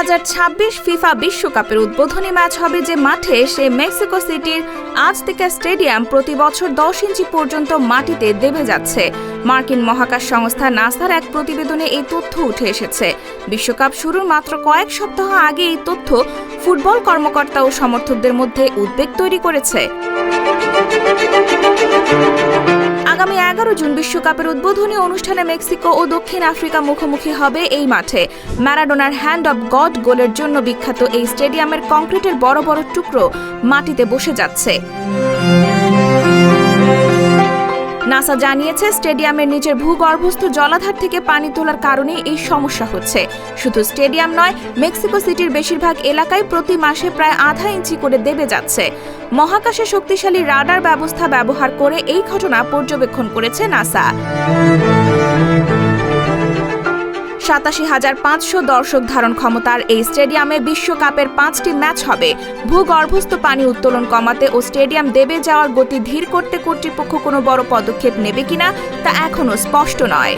2026 FIFA বিশ্বকাপের উদ্বোধনী match হবে যে মাঠে, সে মেক্সিকো সিটির আজতেকা স্টেডিয়াম প্রতি বছর 10 ইঞ্চি পর্যন্ত মাটিতে দেবে যাচ্ছে। মার্কিন মহাকাশ সংস্থা নাসার এক প্রতিবেদনে এই তথ্য উঠে এসেছে। বিশ্বকাপ শুরুর মাত্র কয়েক সপ্তাহ আগে এই তথ্য ফুটবল কর্মকর্তা ও সমর্থকদের মধ্যে উদ্বেগ তৈরি করেছে। আগামী 11 জুন বিশ্বকাপের উদ্বোধনী অনুষ্ঠানে মেক্সিকো ও দক্ষিণ আফ্রিকা মুখোমুখি হবে এই মাঠে। ম্যারাডোনার হ্যান্ড অব গড গোলের জন্য বিখ্যাত এই স্টেডিয়ামের কংক্রিটের বড় বড় টুকরো মাটিতে বসে যাচ্ছে। নাসা জানিয়েছে, স্টেডিয়ামের নিচের ভূগর্ভস্থ জলাধার থেকে পানি তোলার কারণে এই সমস্যা হচ্ছে। শুধু স্টেডিয়াম নয়, মেক্সিকো সিটির বেশিরভাগ এলাকায় প্রতি মাসে প্রায় আধা ইঞ্চি করে দেবে যাচ্ছে। মহাকাশে শক্তিশালী রাডার ব্যবস্থা ব্যবহার করে এই ঘটনা পর্যবেক্ষণ করেছে নাসা। 87,500 দর্শক ধারণ ক্ষমতার এই স্টেডিয়ামে বিশ্বকাপের 5টি ম্যাচ হবে। ভূগর্ভস্থ পানি উত্তোলন কমাতে ও স্টেডিয়াম দেবে যাওয়ার গতি ধীর করতে কর্তৃপক্ষ কোনো বড় পদক্ষেপ নেবে কিনা তা এখনো স্পষ্ট নয়।